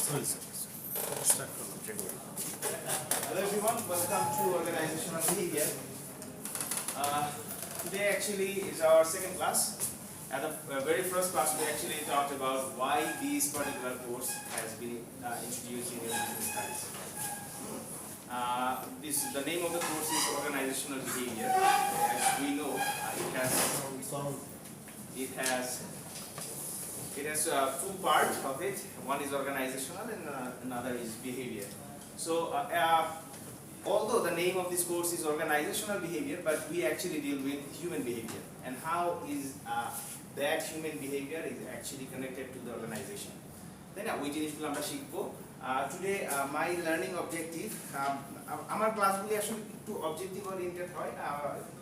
Hello everyone, welcome to Organizational Behavior. Today actually is our second class. At the very first class we actually talked about why this particular course has been introduced in your business studies. The name of the course is Organizational Behavior. As we know, it has two parts of it. One is organizational and another is behavior. So although the name of this course is organizational behavior, but we actually deal with human behavior and how is that human behavior is actually connected to the organization. Then we জিনিসগুলো আমরা শিখবো। Today my learning objective, আমার ক্লাসগুলি আসলে একটু objective oriented হয়।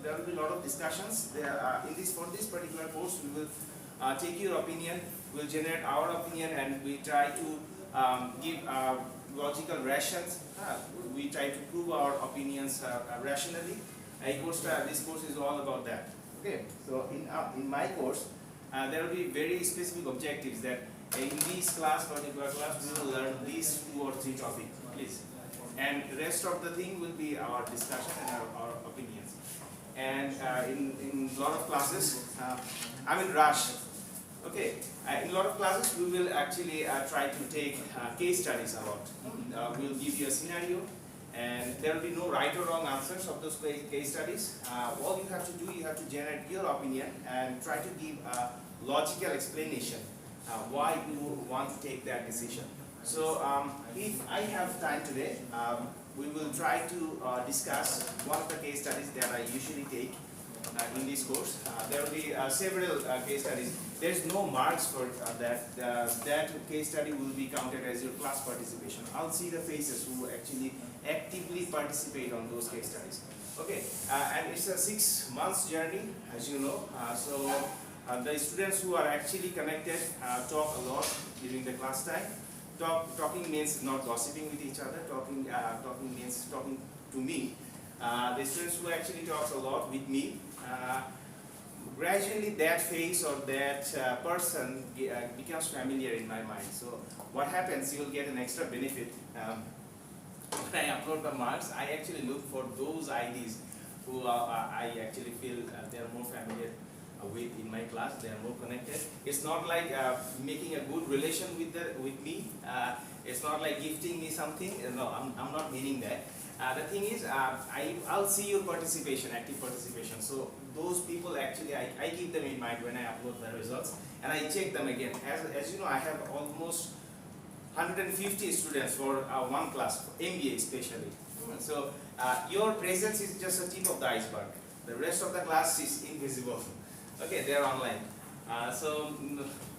There will be a lot of discussions. For this particular course, we will take your opinion, we'll generate our opinion, and we try to give logical rations. We try to prove our opinions rationally. This course is all about that. Okay, so in my course, there will be very specific objectives that in this particular class, we will learn these 2 or 3 topics, please. And the rest of the thing will be our discussion and our opinions. And in a lot of classes, I'm in rush. Okay, in a lot of classes we will actually try to take case studies a lot. We'll give you a scenario and there will be no right or wrong answers of those case studies. All you have to do, you have to generate your opinion and try to give a logical explanation why you want to take that decision. So if I have time today, we will try to discuss one of the case studies that I usually take in this course. There will be several case studies. There's no marks for that. That case study will be counted as your class participation. I'll see the faces who actually actively participate on those case studies. Okay, and it's a 6 months journey, as you know. The students who are actually connected talk a lot during the class time. Talking means not gossiping with each other. Talking means talking to me. The students who actually talk a lot with me, gradually that face or that person becomes familiar in my mind. So what happens, you'll get an extra benefit. When I upload the marks, I actually look for those IDs who I actually feel they are more familiar with in my class, they are more connected. It's not like making a good relation with me. It's not like gifting me something. No, I'm not meaning that. The thing is, I'll see your participation, active participation. So those people actually, I keep them in mind when I upload the results, and I check them again. As you know, I have almost 150 students for one class, for MBA especially. So your presence is just a tip of the iceberg. The rest of the class is invisible. Okay, they're online. So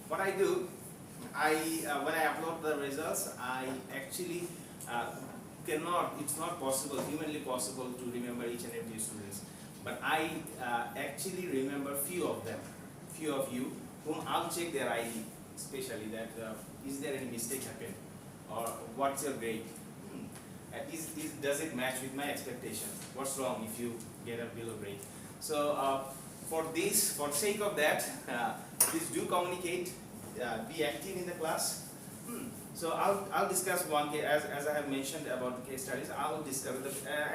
what I do, when I upload the results, I actually it's not possible, humanly possible to remember each and every students. But I actually remember few of them, few of you, whom I'll check their ID, especially that is there any mistake happened, or what's your grade? Does it match with my expectation? What's wrong if you get a below grade? So for sake of that, please do communicate, be active in the class. So I'll discuss one case, as I have mentioned about the case studies. I'll discuss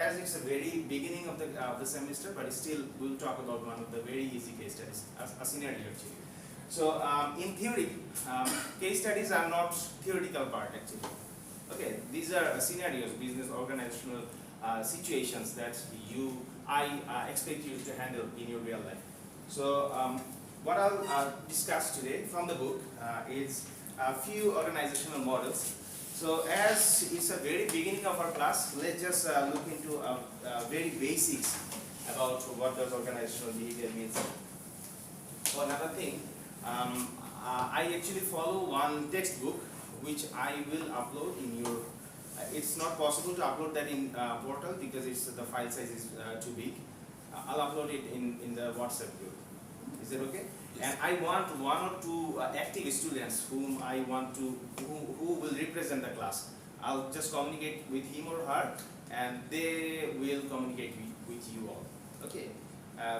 as it's a very beginning of the semester, but still we'll talk about one of the very easy case studies, a scenario actually. So in theory, case studies are not theoretical part actually. Okay, these are scenarios, business organizational situations that I expect you to handle in your real life. So what I'll discuss today from the book is a few organizational models. So as it's a very beginning of our class, let's just look into very basics about what does organizational behavior means. So another thing, I actually follow one textbook which I will upload in your. It's not possible to upload that in portal because the file size is too big. I'll upload it in the WhatsApp group. Is it okay? And I want 1 or 2 active students who will represent the class. I'll just communicate with him or her, and they will communicate with you all. Okay,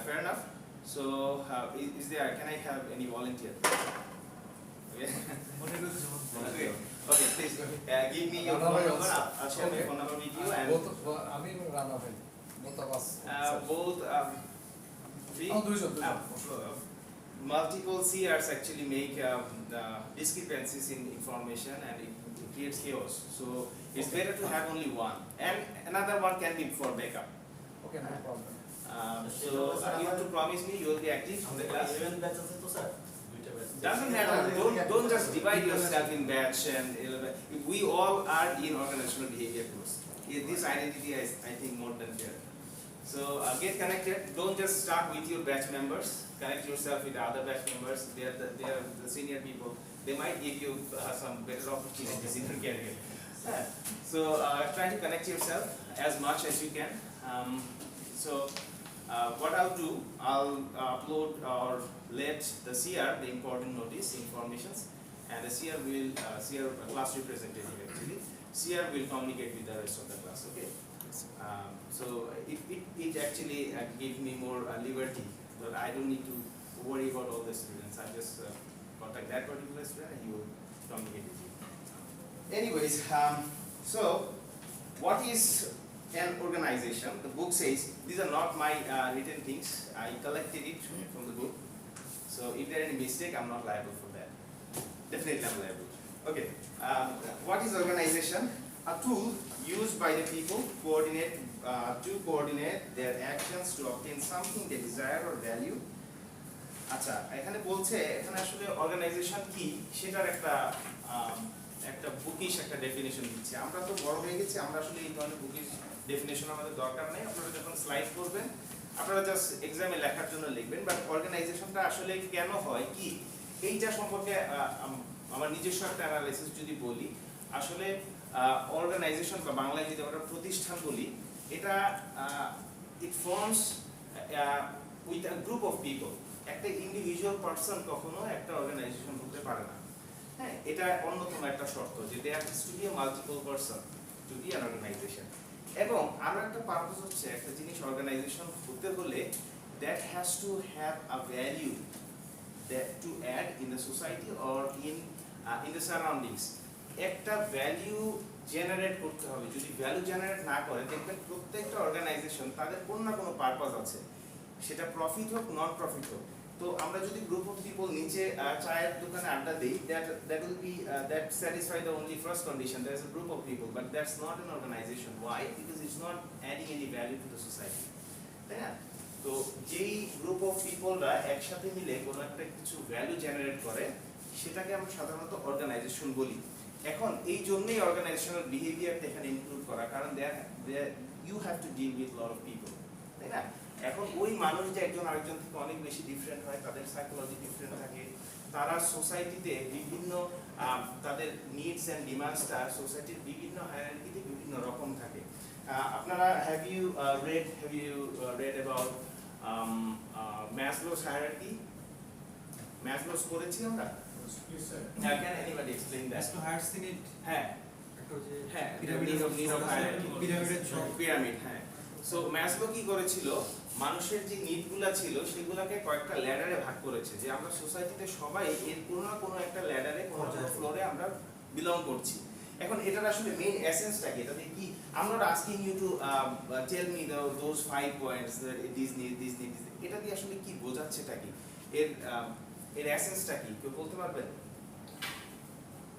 fair enough. So, can I have any volunteer? Okay. Okay, please give me your phone number. I'll share my phone number with you. And both three. Multiple CRs actually make discrepancies in information and it creates chaos. So it's better to have only one, and another one can be for backup. Okay, no problem. So you have to promise me you will be active in the class. Doesn't matter. Don't just divide yourself in batch and 11. We all are in organizational behavior course. This identity is, I think, more than fair. So get connected. Don't just start with your batch members. Connect yourself with other batch members. They are the senior people. They might give you some better opportunities in your career. So try to connect yourself as much as you can. What I'll do, I'll upload or let the CR, the important notice informations, and the CR will, CR class representative actually, CR will communicate with the rest of the class, okay? So it actually gives me more liberty, but I don't need to worry about all the students. I just contact that particular student and he will communicate with you. Anyways, so what is an organization? The book says, these are not my written things. I collected it from the book. So if there are any mistake, I'm not liable for that. Definitely I'm liable. Okay. What is organization? A tool used by the people to coordinate their actions to obtain something they desire or value. আচ্ছা, এখানে বলছে এখানে আসলে organisation কি সেটার একটা bookish একটা definition দিচ্ছে। আমরা তো বড় হয়ে গেছি, আমরা আসলে এই ধরনের বুকিশ ডেফিনিশন আমাদের দরকার নেই। আপনারা যখন স্লাইড করবেন আপনারা জাস্ট এক্সামে লেখার জন্য লিখবেন, বাট অর্গানাইজেশনটা আসলে কেন হয় কি এইটা সম্পর্কে আমার নিজস্ব একটা অ্যানালাইসিস যদি বলি, আসলে অর্গানাইজেশন বা বাংলায় যদি আমরা প্রতিষ্ঠান বলি, এটা it forms with a group of people. একটা ইন্ডিভিজুয়াল পারসন কখনো একটা অর্গানাইজেশন হতে পারে না। হ্যাঁ, এটা অন্যতম একটা শর্ত যে there has to be a multiple person to be an organization. এবং আরো একটা পারপাস হচ্ছে একটা জিনিস অর্গানাইজেশন হতে হলে that has to have a value that to add in the society or in the surroundings. একটা ভ্যালু জেনারেট করতে হবে। যদি ভ্যালু জেনারেট না করে দেখবেন প্রত্যেকটা অর্গানাইজেশন তাদের কোনো না কোনো পারপাস আছে, সেটা প্রফিট হোক নন প্রফিট হোক। তো আমরা যদি গ্রুপ অফ পিপল নিচে চায়ের দোকানে আড্ডা দিই, that will be that satisfy the only first condition, there is a group of people, but that's not an organization. Why? Because it's not adding any value to the society. তাই না? তো যেই group of পিপলরা একসাথে মিলে কোনো একটা কিছু value generate করে সেটাকে আমরা সাধারণত অর্গানাইজেশন বলি। এখন এই জন্যই অর্গানাইজেশনাল বিহেভিয়ারটা এখানে ইনক্লুড করা, কারণ you have to deal with lot of people, তাই না? এখন ওই মানুষ যে একজন আরেকজন থেকে অনেক বেশি ডিফারেন্ট হয়, তাদের সাইকোলজি ডিফারেন্ট থাকে, তারা সোসাইটিতে বিভিন্ন তাদের নিডস অ্যান্ড ডিমান্ডসটা সোসাইটির বিভিন্ন হায়ারার্কিতে বিভিন্ন রকম থাকে। আপনারা have you read about Maslow's hierarchy? Maslow's করেছি আমরা? Yes, sir. Can anybody explain that? Maslow has seen it. হ্যাঁ, হ্যাঁ, need of hierarchy. পিরামিড, হ্যাঁ। সো ম্যাসলো কি করেছিল, মানুষের যে নিডগুলো ছিল সেগুলোকে কয়েকটা ল্যাডারে ভাগ করেছে, যে আমরা সোসাইটিতে সবাই এর কোনো না কোনো একটা ল্যাডারে কোনো ফ্লোরে আমরা বিলং করছি। এখন এটার আসলে মেইন এসেন্সটা কি, এটাতে কি আমরা asking you to tell me those 5 points this need এটা দিয়ে আসলে কি বোঝাচ্ছেটা কি, এর এসেন্সটা কি কেউ বলতে পারবেন?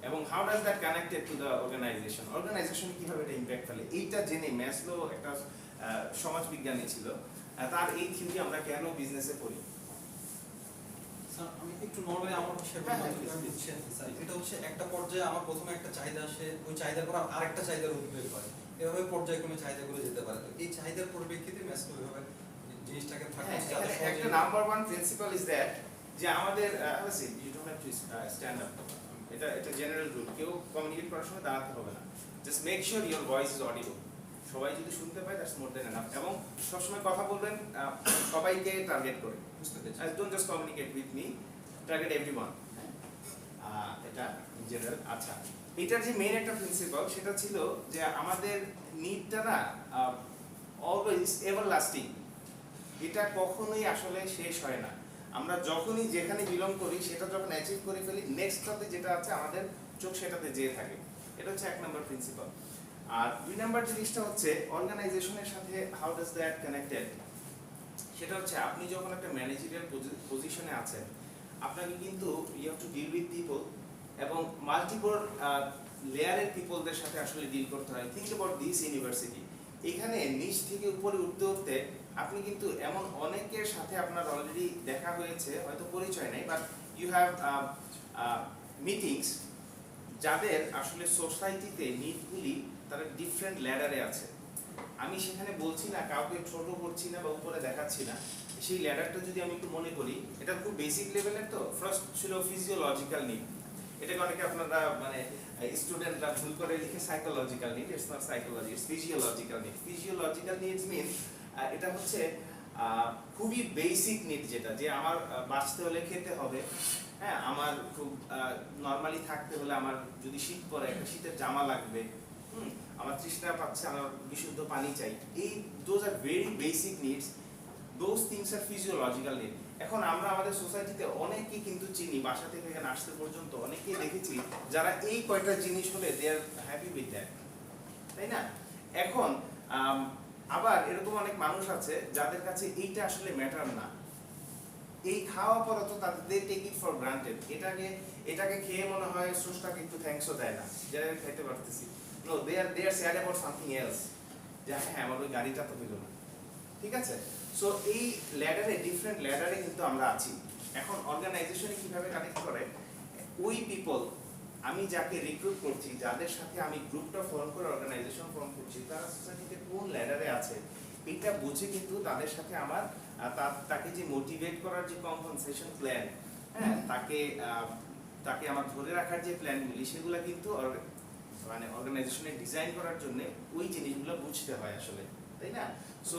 এবং how does that connected to the organization কিভাবে এটা ইমপ্যাক্ট ফেলে, এইটা জেনে ম্যাসলো একটা সমাজবিজ্ঞানী ছিল, তার এই থিওরি আমরা কেন বিজনেসে পড়ি। আমি একটু নরমালি আমার এটা হচ্ছে একটা পর্যায়ে আমার প্রথমে একটা চাহিদা আসে, ওই চাহিদার পর আরেকটা চাহিদার উদ্বেগ হয়, এভাবে পর্যায়ক্রমে চাহিদাগুলো যেতে পারে। তো এই চাহিদার পরিপ্রেক্ষিতে ম্যাসলো এভাবে জিনিসটাকে থাকে। একটা number one principle is that যে আমাদের you don't have to stand up, এটা জেনারেল রুল, কেউ কমিউনিকেট করার সময় দাঁড়াতে হবে না, just make sure your voice is audible, সবাই যদি শুনতে পায় দ্যাটস মোর দ্যান এনাফ। এবং সবসময় কথা বলবেন সবাইকে টার্গেট করে, বুঝতে পেরেছেন? Don't just communicate with me, target everyone, এটা ইন জেনারেল। আচ্ছা, এটার যে মেইন একটা প্রিন্সিপাল সেটা ছিল যে আমাদের নিডটা না অলওয়েজ এভারলাস্টিং, এটা কখনোই আসলে শেষ হয় না। আমরা যখনই যেখানে বিলং করি সেটা যখন অ্যাচিভ করে ফেলি নেক্সটটাতে যেটা আছে আমাদের চোখ সেটাতে যেয়ে থাকে। এটা হচ্ছে 1 নম্বর প্রিন্সিপাল। আর 2 নম্বর জিনিসটা হচ্ছে অর্গানাইজেশনের সাথে হাউ ডাজ দ্যাট কানেক্টেড। সেটা হচ্ছে আপনি যখন একটা ম্যানেজারিয়াল পজিশনে আছেন, আপনাকে কিন্তু you have to deal with people এবং মাল্টিপল লেয়ারের পিপলদের সাথে আসলে ডিল করতে হয়। থিঙ্ক অ্যাবাউট দিস ইউনিভার্সিটি, এখানে নিচ থেকে উপরে উঠতে উঠতে আপনি কিন্তু এমন অনেকের সাথে আপনার অলরেডি দেখা হয়েছে, হয়তো পরিচয় নেই, বাট ইউ হ্যাভ মিটিংস যাদের আসলে সোসাইটিতে নিডগুলি তারা ডিফারেন্ট ল্যাডারে আছে। আমি সেখানে বলছি না, কাউকে ছোট করছি না বা উপরে দেখাচ্ছি না। সেই ল্যাডারটা যদি আমি একটু মনে করি, এটা খুব বেসিক লেভেলের। তো ফার্স্ট ছিল ফিজিওলজিক্যাল নিড, এটাকে অনেকে আপনারা মানে স্টুডেন্টরা ভুল করে লিখে psychological need. It's not psychology, it's physiological need. Physiological needs mean এটা হচ্ছে খুবই বেসিক নিড, যেটা যে আমার বাঁচতে হলে খেতে হবে, হ্যাঁ, আমার খুব নর্মালি থাকতে হলে আমার যদি শীত পড়ে একটা শীতের জামা লাগবে, আমার তৃষ্ণা পাচ্ছে, আমার বিশুদ্ধ পানি চাই। এই those are very basic needs, those things are physiological need. এখন আমরা আমাদের সোসাইটিতে অনেকেই কিন্তু চিনি, বাসা থেকে এখানে আসতে পর্যন্ত অনেকেই দেখেছি যারা এই কয়টা জিনিস হলে দে আর হ্যাপি উইথ দ্যাট, তাই না? এখন আবার এরকম অনেক মানুষ আছে যাদের কাছে এইটা আসলে ম্যাটার না। এই খাওয়া পর তো তাদের they take it for granted. এটাকে খেয়ে মনে হয় স্রষ্টাকে একটু থ্যাঙ্কসও দেয় না, যেটা আমি খাইতে পারতেছি। No, they are sad about something else, যে হ্যাঁ আমার ওই গাড়িটা তো হইল না। ঠিক আছে? সো এই ল্যাডারে, ডিফারেন্ট ল্যাডারে কিন্তু আমরা আছি। এখন অর্গানাইজেশনে কিভাবে কানেক্ট করে, ওই পিপল আমি যাকে রিক্রুট করছি, যাদের সাথে আমি গ্রুপটা ফর্ম করে অর্গানাইজেশন ফর্ম করছি, তারা সোসাইটিতে কোন ল্যাডারে আছে এটা বুঝে কিন্তু তাদের সাথে আমার তাকে যে মোটিভেট করার যে কম্পেনসেশন প্ল্যান, হ্যাঁ, তাকে আমার ধরে রাখার যে প্ল্যানগুলি, সেগুলো কিন্তু মানে অর্গানাইজেশনে ডিজাইন করার জন্য ওই জিনিসগুলো বুঝতে হয় আসলে, তাই না? সো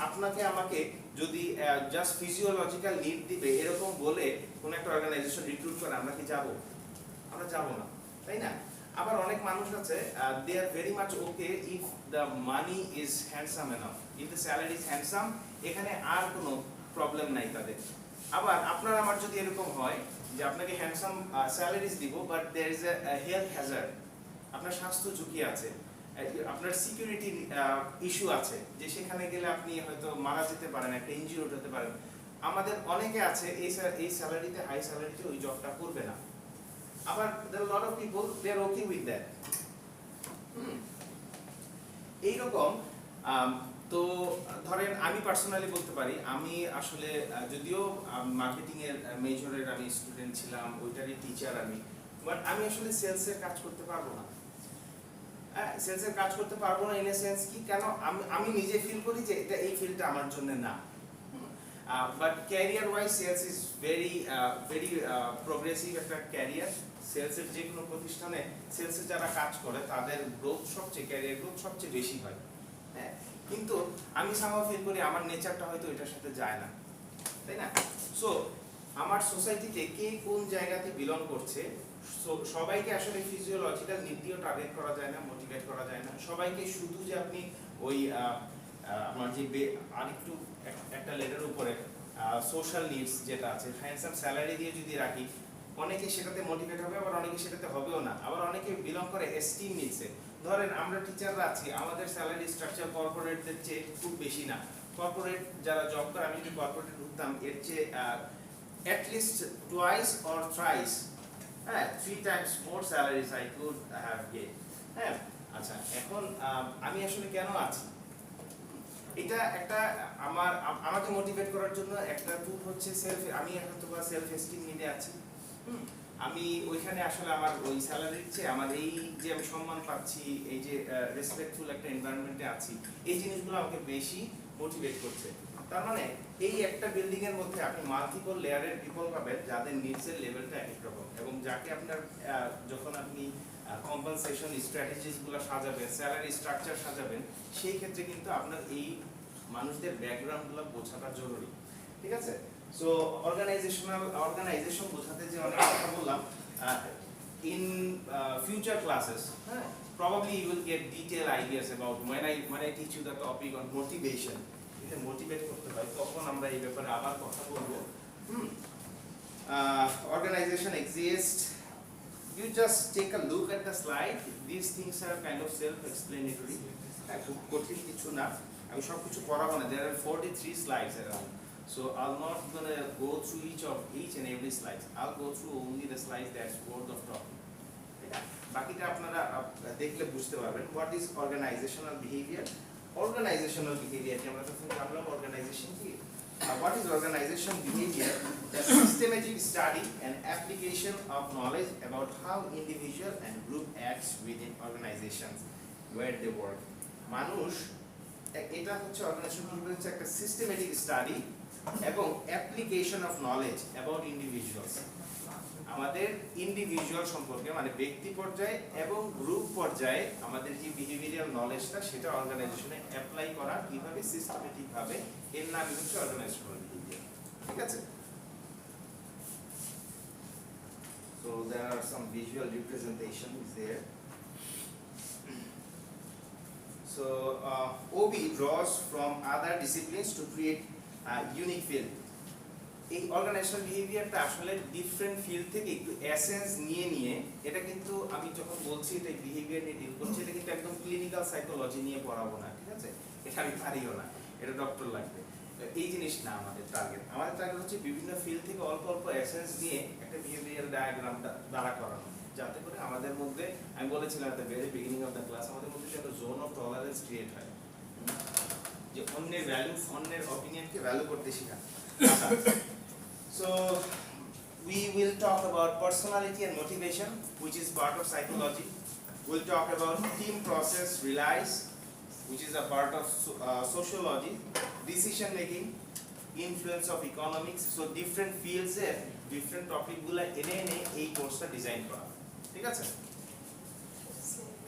আপনাকে আমাকে যদি জাস্ট ফিজিওলজিক্যাল নিড দিবে এরকম বলে কোন একটা অর্গানাইজেশন রিক্রুট করে, আমরা কি যাব? আমরা যাব না, তাই না? আবার অনেক মানুষ আছে, they are very much okay if the money is handsome enough, if the salary is handsome, এখানে আর কোনো প্রবলেম নাই তাদের। আবার আপনার আমার যদি এরকম হয় যে আপনাকে হ্যান্ডসাম স্যালারিজ দিব, but there is a health hazard, আপনার স্বাস্থ্য ঝুঁকি আছে, আপনার সিকিউরিটি ইস্যু আছে, যে সেখানে গেলে আপনি হয়তো মারা যেতে পারেন, একটা ইনজিউর্ড হতে পারেন। আমাদের অনেকে আছে এই স্যালারিতে, হাই স্যালারিতে ওই জবটা করবে না। আবার there are a lot of people they are okay with that. এইরকম তো ধরেন আমি পার্সোনালি বলতে পারি, আমি আসলে যদিও মার্কেটিং এর মেজরের আমি স্টুডেন্ট ছিলাম, ওইটারই টিচার আমি, বাট আমি আসলে সেলসের কাজ করতে পারবো না। সেলসের কাজ করতে পারবো না ইন এ সেন্স কি, কেন আমি নিজে ফিল করি যে এটা এই ফিল্ডটা আমার জন্য না। But career wise sales is very progressive একটা ক্যারিয়ার। সেলসের যে কোনো প্রতিষ্ঠানে সেলসে যারা কাজ করে তাদের গ্রোথ সবচেয়ে, ক্যারিয়ার গ্রোথ সবচেয়ে বেশি হয়, হ্যাঁ। কিন্তু আমি সামহাও ফিল করি আমার নেচারটা হয়তো এটার সাথে যায় না, তাই না? সো আমার সোসাইটিতে কে কোন জায়গাতে বিলং করছে, সবাইকে আসলে ফিজিওলজিক্যাল নিড দিয়েও টার্গেট করা যায় না, মোটিভেট করা যায় না। সবাইকে শুধু যে আপনি ওই আমার যে আরেকটু একটা লেভেলের উপরে সোশ্যাল নিডস যেটা আছে, হ্যান্ডসাম স্যালারি দিয়ে যদি রাখি, অনেকে সেটাতে মোটিভেট হবে, আবার অনেকে সেটাতে হবেও না। আবার অনেকে বিলং করে এস্টিম নিডসে। ধরেন আমরা টিচাররা আছি, আমাদের স্যালারি স্ট্রাকচার কর্পোরেটদের চেয়ে খুব বেশি না। কর্পোরেট যারা জব করে, আমি যদি কর্পোরেটে ঢুকতাম, এর চেয়ে অ্যাটলিস্ট টুয়াইস অর থ্রাইস, হ্যাঁ, 3 times more salaries I could have get, হ্যাঁ। আচ্ছা, এখন আমি আসলে কেন আছি, এটা একটা আমাকে মোটিভেট করার জন্য একটা টুল হচ্ছে সেলফ। আমি হয়তো বা সেলফ এস্টিম নিতে আছি, আমি ওইখানে আসলে আমার ওই স্যালারির চেয়ে আমার এই যে আমি সম্মান পাচ্ছি, এই যে রেসপেক্টফুল একটা এনভায়রনমেন্টে আছি, এই জিনিসগুলো আমাকে বেশি মোটিভেট করছে। তার মানে এই একটা বিল্ডিং এর মধ্যে আপনি মাল্টিপল লেয়ারের পিপল পাবেন যাদের নিডসের লেভেলটা এক রকম, এবং যাকে আপনার যখন আপনি কম্পেনসেশন স্ট্র্যাটেজিসগুলো সাজাবেন, স্যালারি স্ট্রাকচার সাজাবেন, সেই ক্ষেত্রে কিন্তু আপনার এই মানুষদের ব্যাকগ্রাউন্ডগুলো বোঝাটা জরুরি, ঠিক আছে? সো অর্গানাইজেশন বোঝাতে যে অনেক কথা বললাম, in future classes, probably you will get detailed ideas about when I teach you the topic on motivation. Motivate করতে হয়, তখন আমরা এই ব্যাপারে আবার কথা বলবো। Organization exists. You just take a look at the slide. These things are kind of self-explanatory. খুব কঠিন কিছু না, আমি সব কিছু পড়াবো না। There are 43 slides around, so I'm not gonna go through each and every slide. I'll go through only the slides that's worth of talking. বাকিটা আপনারা দেখলে বুঝতে পারবেন। What is organizational behavior? Organizational behavior কি আমরা তখন জানলাম organization কি? What is organization behavior? The systematic study and application of knowledge about how individual and group acts within organizations where they work. মানুষ এটা হচ্ছে অর্গানাইজেশন বিহেভিয়ার হচ্ছে একটা সিস্টেমেটিক স্টাডি এবং application of knowledge about individuals. আমাদের individual সম্পর্কে মানে ব্যক্তি পর্যায়ে এবং গ্রুপ পর্যায়ে আমাদের যে বিহেভিয়ারাল নলেজটা সেটা অর্গানাইজেশনে অ্যাপ্লাই করা কিভাবে সিস্টেমেটিক ভাবে, এর নামই হচ্ছে অর্গানাইজেশনাল বিহেভিয়ার। ঠিক আছে? So there are some visual representations there. So OB draws from other disciplines to create a unique field. এই অর্গানাইজেশনাল বিহেভিয়ারটা আসলে ডিফারেন্ট ফিল্ড থেকে একটু এসেন্স নিয়ে এটা কিন্তু আমি যখন বলছি এটা বিহেভিয়ার নিয়ে ডিল করছি, এটা কিন্তু একদম ক্লিনিক্যাল সাইকোলজি নিয়ে পড়াবো না। ঠিক আছে? এটা আমি পারিও না, এটা ডক্টর লাগবে। এই জিনিস না আমাদের টার্গেট। আমাদের টার্গেট হচ্ছে বিভিন্ন ফিল্ড থেকে অল্প অল্প এসেন্স নিয়ে একটা বিহেভিয়ার ডায়াগ্রামটা দাঁড়া করানো, যাতে করে আমাদের মধ্যে, আমি বলেছিলাম at the very beginning of the class, আমাদের মধ্যে একটা জোন অফ টলারেন্স ক্রিয়েট হয়, যে অন্যের ভ্যালু, অন্যের অপিনিয়নকে ভ্যালু করতে শেখা। So we will talk about personality and motivation, which is part of psychology. We'll talk about team process relies, which is a part of sociology, decision making, influence of economics. So different fields এর different topic গুলা এনে এই কোর্সটা design করা। ঠিক আছে?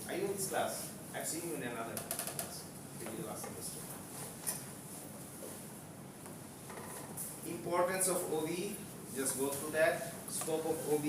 Are you in this class? I've seen you in another class. Maybe last semester. Importance of OB, just go through that. Scope of OB.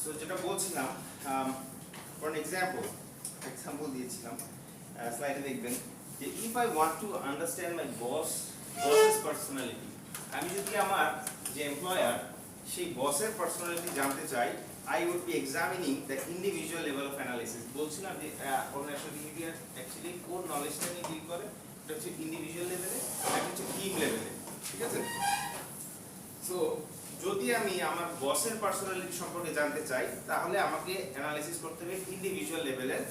So যেটা বলছিলাম, for an example দিয়েছিলাম, স্লাইডে দেখবেন যে if I want to understand my boss's personality, আমি যদি আমার যে এমপ্লয়ার সেই বসের পার্সোনালিটি জানতে চাই, I would be examining the individual level of analysis. বলছিলাম যে অর্গানাইজেশনাল বিহেভিয়ার অ্যাকচুয়ালি কোন নলেজটা নিয়ে ডিল করে, এটা হচ্ছে ইন্ডিভিজুয়াল লেভেলে, এটা হচ্ছে টিম লেভেলে। ঠিক আছে? সো যদি আমি আমার বসের পার্সোনালিটি সম্পর্কে জানতে চাই, তাহলে আমাকে অ্যানালাইসিস করতে হবে ইন্ডিভিজুয়াল লেভেলের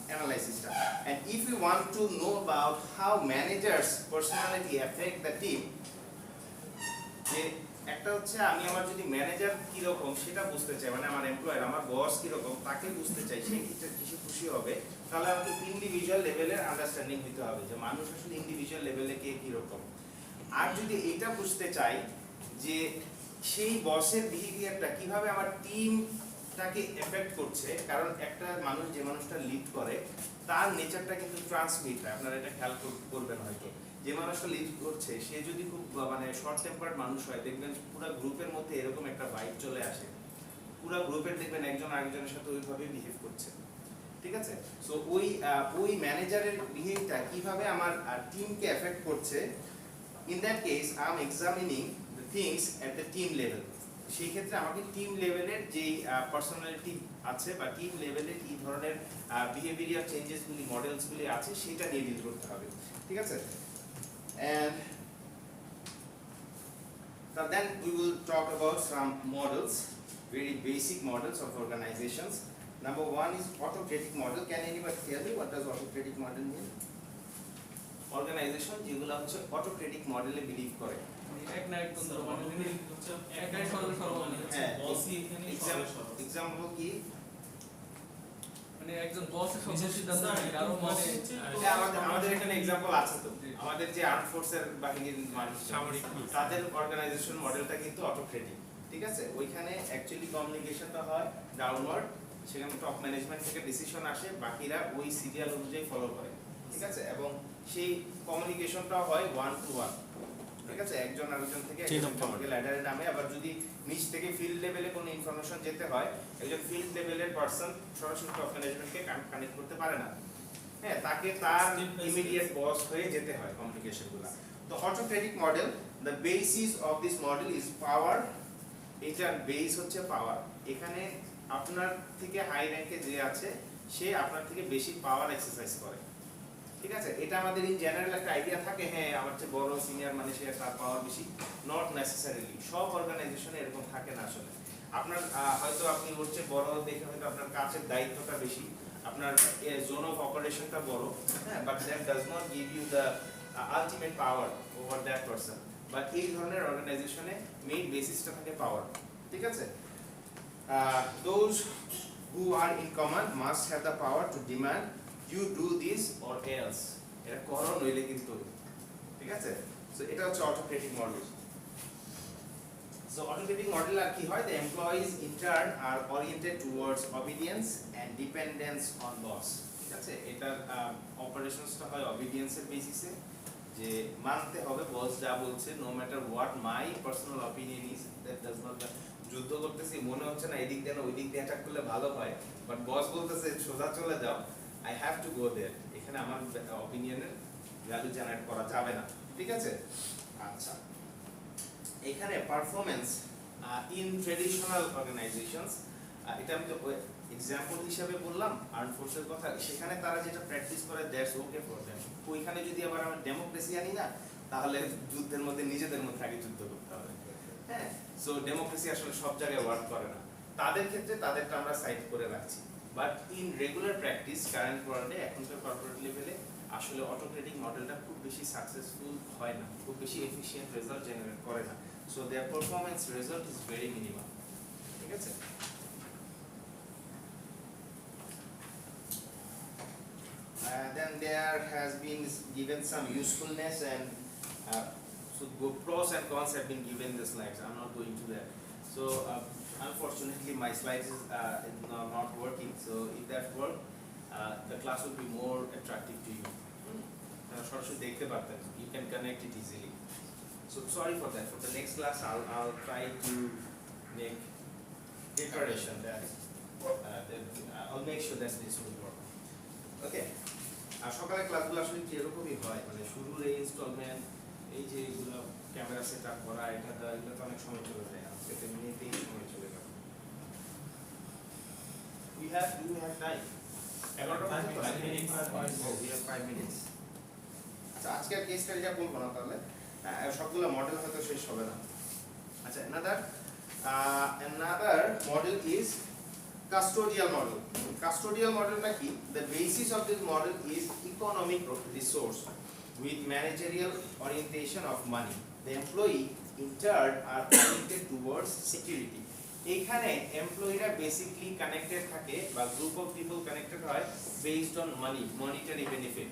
অ্যানালাইসিসটা। And if you want to know about how managers personality affect the team, যে একটা হচ্ছে আমি আমার যদি ম্যানেজার কিরকম সেটা বুঝতে চাই, মানে আমার এমপ্লয়ার, আমার বস কিরকম তাকে বুঝতে চাই, সেই ক্ষেত্রে কিছু খুশি হবে, তাহলে আমাকে ইন্ডিভিজুয়াল লেভেলের আন্ডারস্ট্যান্ডিং হতে হবে যে মানুষ আসলে ইন্ডিভিজুয়াল লেভেলে কে কিরকম। আর যদি এটা বুঝতে চাই যে সেই বসের বিহেভিয়ারটা কিভাবে আমার টিমটাকে এফেক্ট করছে, কারণ একটা মানুষ যে মানুষটা লিড করে তার নেচারটা কিন্তু ট্রান্সমিট হয়। আপনারা এটা খেয়াল করবেন হয়তো, যে মানুষটা লিড করছে সে যদি খুব মানে শর্ট টেম্পার্ড মানুষ হয়, দেখবেন পুরো গ্রুপের মধ্যে এরকম একটা ভাইব চলে আসে, পুরো গ্রুপের দেখবেন একজন আরেকজনের সাথে ওইভাবে বিহেভ করছে। ঠিক আছে? সো ওই ম্যানেজারের বিহেভিয়ারটা কিভাবে আমার টিমকে এফেক্ট করছে, in that case I am examining the things at the team level. সেই ক্ষেত্রে আমাকে টিম লেভেলের যেই পার্সোনালিটি আছে বা টিম লেভেলে কি ধরনের বিহেভিয়ারাল চেঞ্জেসগুলি, মডেলসগুলি আছে সেটা নিয়ে ডিল করতে হবে। ঠিক আছে? And so then we will talk about some models, very basic models of organizations. Number one is autocratic model. Can anybody tell me what does autocratic model mean? Organization যেগুলো হচ্ছে autocratic মডেলে believe করে। Example কি? আমাদের এখানে example আছে তো, আমাদের যে আর্ম ফোর্সের বাহিনীর মানুষ তাদের অর্গানাইজেশন মডেলটা কিন্তু অটোক্রেটিক, ঠিক আছে? ওইখানে অ্যাকচুয়ালি কমিউনিকেশনটা হয় ডাউনওয়ার্ড, সেখানে টপ ম্যানেজমেন্ট থেকে ডিসিশন আসে, বাকিরা ওই সিরিয়াল অনুযায়ী ফলো করে, ঠিক আছে? এবং সেই কমিউনিকেশনটা হয় ওয়ান টু ওয়ান, ঠিক আছে? একজন আরেকজন থেকে ল্যাডারের নামে। আবার যদি নিচ থেকে ফিল্ড লেভেলে কোনো ইনফরমেশন যেতে হয়, একজন ফিল্ড লেভেলের পারসন সরাসরি টপ ম্যানেজমেন্টকে কানেক্ট করতে পারে না, হ্যাঁ, তাকে তার ইমিডিয়েট বস হয়ে যেতে হয় কমিউনিকেশনগুলো। তো autocratic model, the basis of this model is power. এটার বেস হচ্ছে পাওয়ার। এখানে আপনার থেকে হাই র্যাঙ্কে যে আছে সে আপনার থেকে বেশি পাওয়ার এক্সারসাইজ করে, ঠিক আছে? এটা আমাদের ইন জেনারেল একটা আইডিয়া থাকে, হ্যাঁ আমার চেয়ে বড় সিনিয়র মানে সে তার পাওয়ার বেশি। নট নেসেসারিলি, সব অর্গানাইজেশনে এরকম থাকে না আসলে। আপনার হয়তো আপনি ওর চেয়ে বড় দেখে হয়তো আপনার কাজের দায়িত্বটা বেশি, আপনার জোন অফ অপারেশনটা বড়, হ্যাঁ, but that does not give you the ultimate power over that person. But এই ধরনের অর্গানাইজেশনে মেইন বেসিসটা থাকে পাওয়ার, ঠিক আছে? Those who are in command must have the power to demand you do this or else. এটা করো নইলে কিন্তু, ঠিক আছে? সো এটা হচ্ছে autocratic model. So autocratic model আর কি হয়? The employees in turn are oriented towards obedience and dependence on boss, ঠিক আছে? এটার অপারেশনসটা হয় অবিডিয়েন্সের বেসিসে, যে মানতে হবে বস যা বলছে, no matter what my personal opinion is, that does not. যুদ্ধ করতেছি, মনে হচ্ছে না এদিক দিয়ে ওই দিক দিয়ে অ্যাটাক করলে ভালো হয়, বাট বস বলতেছে সোজা চলে যাও, আই হ্যাভ টু গো দেয়ার। এখানে আমার অপিনিয়নের ভ্যালু জেনারেট করা যাবে না, ঠিক আছে? আচ্ছা, এখানে পারফরম্যান্স ইন ট্রেডিশনাল অর্গানাইজেশনস, এটা আমি তো এক্সাম্পল হিসাবে বললাম আর্ম ফোর্সের কথা, সেখানে তারা যেটা প্র্যাকটিস করে দ্যাটস ওকে ফর দেম। ওইখানে যদি আবার আমরা ডেমোক্রেসি আনি না, তাহলে যুদ্ধের মধ্যে নিজেদের মধ্যে আগে যুদ্ধ করতে হবে, হ্যাঁ। সো ডেমোক্রেসি আসলে সব জায়গায় ওয়ার্ক করে না, তাদের ক্ষেত্রে তাদেরটা আমরা সাইড করে রাখছি। But in regular practice current ওয়ার্ল্ডে, এখনকার কর্পোরেট লেভেলে আসলে অটোক্রেটিক মডেলটা খুব বেশি সাকসেসফুল হয় না, খুব বেশি এফিশিয়েন্ট রেজাল্ট জেনারেট করে না। So their performance result is very minimum, ঠিক আছে? Then there has been given some usefulness and so pros and cons have been given in the slides. I'm not going to that. So unfortunately my slides is not working. So if that worked, the class will be more attractive to you. You can connect it easily. So sorry for that. For the next class, I'll try to make preparation that I'll make sure that this will work. Okay. আর সকালের ক্লাসগুলো আসলে কি এরকমই হয়, মানে শুরুর এই instalment, এই যে এগুলো ক্যামেরা সেট আপ করা, এটা এগুলো তো অনেক সময় চলে যায়, আজকে 10 মিনিটেই সময় চলে গেল। We have time. 5 minutes. আচ্ছা, আজকে আর কেস স্টাডিটা বলবো না, তাহলে সবগুলো মডেল হয়তো শেষ হবে না। আচ্ছা, another model is custodial model. Custodial model টা কি? The basis of this model is economic resource with managerial orientation of money. The employee in turn are oriented towards security. এখানে এমপ্লয়িরা বেসিক্যালি কানেক্টেড থাকে বা গ্রুপ অফ পিপল কানেক্টেড হয় based on money, monetary benefit.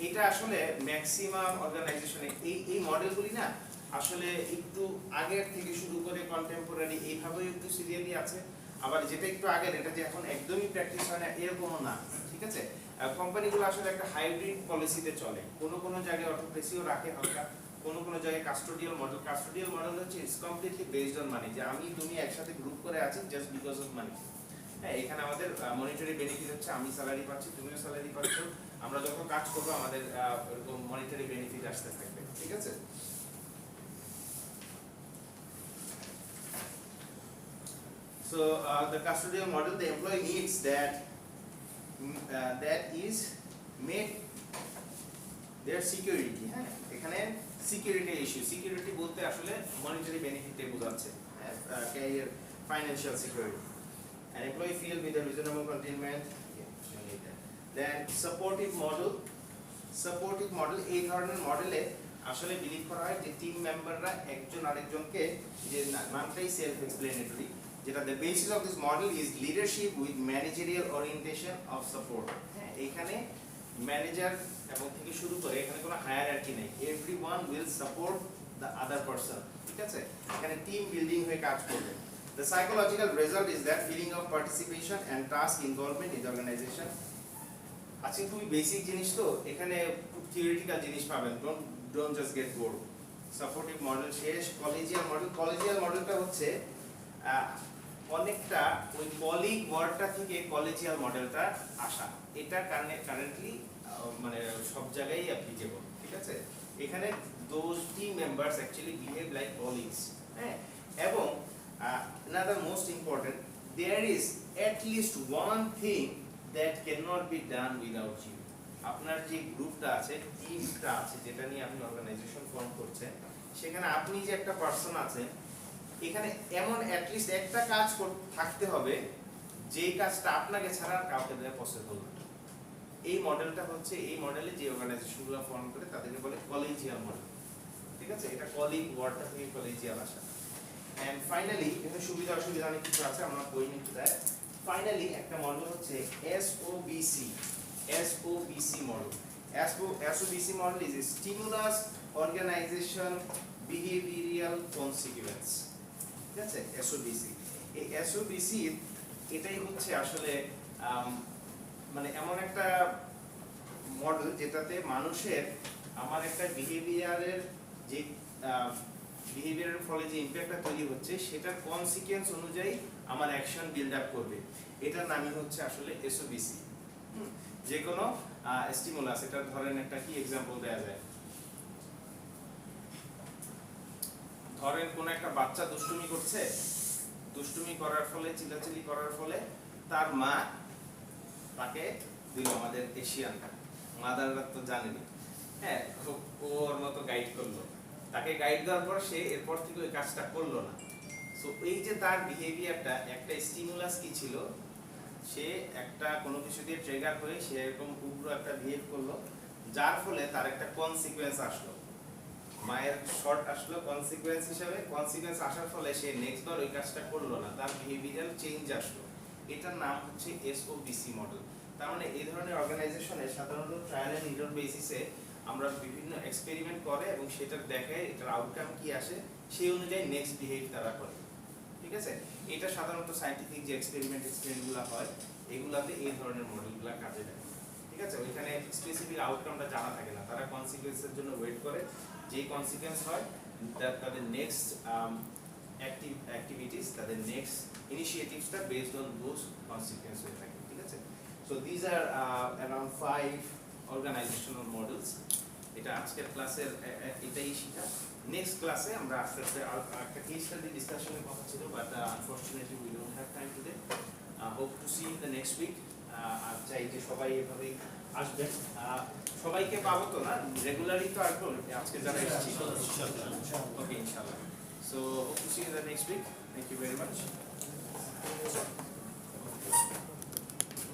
এটা আসলে maximum অর্গানাইজেশনে এই মডেলগুলি না আসলে একটু আগের থেকে শুরু করে কন্টেম্পোরারি এইভাবেই একটু সিরিয়ালি আছে। আবার যেটা একটু আগের, এটা যে এখন একদমই প্র্যাকটিস হয় না এরকমও না, ঠিক আছে? কোম্পানিগুলো আসলে একটা হাইব্রিড পলিসিতে চলে, কোনো জায়গায় অটোক্রেসিও রাখে হালকা, কোনো জায়গায় কাস্টোডিয়াল মডেল হচ্ছে ইটস কমপ্লিটলি বেসড অন মানি, যে আমি তুমি একসাথে গ্রুপ করে আছি জাস্ট বিকজ অফ মানি। হ্যাঁ, এখানে আমাদের মনিটারি বেনিফিট হচ্ছে আমি স্যালারি পাচ্ছি, তুমিও স্যালারি পাচ্ছ, আমরা যখন কাজ করবো আমাদের এরকম মনিটারি বেনিফিট আসতে থাকবে, ঠিক আছে? So the custodial model, the employee needs that is made their security, হ্যাঁ এখানে সিকিউরিটি ইস্যু, সিকিউরিটি বলতে আসলে মনিটারি বেনিফিটে বোঝাচ্ছে, career financial security, an employee feel with a reasonable containment, then supportive model এই ধরনের মডেলে আসলে বিলিভ করা হয় যে টিম মেম্বাররা একজন আরেকজনকে, যে নামটাই সেলফ এক্সপ্লেনেটরি, যেটা the basis of this model is leadership with managerial orientation of support. হ্যাঁ এখানে ম্যানেজার এবং থেকে শুরু করে এখানে কোনো হায়ারার্কি নেই, everyone will support the other person, ঠিক আছে, এখানে টিম বিল্ডিং হয়ে কাজ করবে। The psychological result is that feeling of participation and task involvement in the organization. আজকে খুবই বেসিক জিনিস, তো এখানে থিওরিটিক্যাল জিনিস পাবেন, don't just get bored. Supportive model শেষ, কলেজিয়াল মডেলটা হচ্ছে অনেকটা ওই কলিগ ওয়ার্ডটা থেকে কলেজিয়াল মডেলটা আসা, এটা কারেন্টলি মানে সব জায়গায় অ্যাপ্লিকেবল, ঠিক আছে, এখানে those team members actually behave like colleagues, হ্যাঁ, এবং another most important, there is at least one thing that cannot be done without you. আপনার যে গ্রুপটা আছে, টিমটা আছে, যেটা নিয়ে আপনি অর্গানাইজেশন ফর্ম করছেন, সেখানে আপনি যে একটা পারসন আছেন, এখানে এমন at least একটা কাজ থাকতে হবে যে কাজটা আপনাকে ছাড়া আর কাউকে দেওয়া পসিবল না। এই মডেলটা হচ্ছে, এই মডেলে যে অর্গানাইজেশনগুলো ফর্ম করে তাদেরকে বলে কলেজিয়াল মডেল, ঠিক আছে, এটা কলিগ ওয়ার্ডটা থেকে কলেজিয়াল আসা। And finally, এখানে সুবিধা অসুবিধা অনেক কিছু আছে, আমরা বই নিতে দেয়। ফাইনালি একটা মডেল হচ্ছে SOBC model. SOBC model is a stimulus, organization, behavioral consequence. ঠিক আছে, SOBC। এই SOBC এটাই হচ্ছে আসলে মানে এমন একটা মডেল যেটাতে মানুষের আমার একটা বিহেভিয়ারের যে বিহেভিয়ারের ফলে যে ইমপ্যাক্টটা তৈরি হচ্ছে সেটার কনসিকোয়েন্স অনুযায়ী আমার অ্যাকশন বিল্ড আপ করবে, এটার নামই হচ্ছে আসলে এসওবিসি। যে কোনো স্টিমুলাস, এটা ধরেন একটা কি এক্সাম্পল দেওয়া যায়, ধরেন কোন একটা বাচ্চা দুষ্টুমি করছে, দুষ্টুমি করার ফলে, চিল্লাচিল্লি করার ফলে তার মা তাকে দিল, আমাদের এশিয়ানটা মাদাররা তো জানেনি, হ্যাঁ, ওর মতো গাইড করলো, তাকে গাইড দেওয়ার পর সে এরপর থেকে ওই কাজটা করলো না। সো এই যে তার বিহেভিয়ারটা, একটা স্টিমুলাস কি ছিল, সে একটা কোনো কিছু দিয়ে ট্রিগার হয়ে সে এরকম উগ্র একটা বিহেভ করলো, যার ফলে তার একটা কনসিকুয়েন্স আসলো, মায়ের শর্ট আসলো কনসিকুয়েন্স হিসেবে, কনসিকুয়েন্স আসার ফলে সে নেক্সট বার ওই কাজটা করলো না, তার বিহেভিয়ারাল চেঞ্জ আসলো, এটার নাম হচ্ছে এসওবিসি মডেল। তার মানে এই ধরনের অর্গানাইজেশনে সাধারণত ট্রায়াল এন্ড এরর বেসিসে আমরা বিভিন্ন এক্সপেরিমেন্ট করে এবং সেটা দেখে এটার আউটকাম কি আসে, সেই অনুযায়ী নেক্সট বিহেভ তারা করে, ঠিক আছে। এটা সাধারণত সায়েন্টিফিক যে এক্সপেরিমেন্টগুলো হয় এগুলাতে এই ধরনের মডেলগুলো কাজে দেয়, ঠিক আছে। ওইখানে স্পেসিফিক আউটকামটা জানা থাকে না, তারা কনসিকুয়েন্সের জন্য ওয়েট করে, যেই কনসিকুয়েন্স হয় তাদের নেক্সট অ্যাক্টিভিটিস, তাদের নেক্সট ইনিশিয়েটিভসটা বেসড অন দোজ কনসিকুয়েন্স হয়ে থাকে, ঠিক আছে। So these are around 5 organizational models. এটা আজকের ক্লাসের এটাই শিখা। নেক্সট ক্লাসে আমরা আস্তে আস্তে একটা কেস স্টাডি ডিসকাশনের কথা ছিল, but unfortunately we don't have time today. Hope to see in the next week. আর চাই যে সবাই এভাবেই আসবেন, সবাইকে পাবো তো না, রেগুলারই তো আসবো, আজকে যারা এসেছি ওকে ইনশাআল্লাহ। So hope to see in the next week. Thank you very much.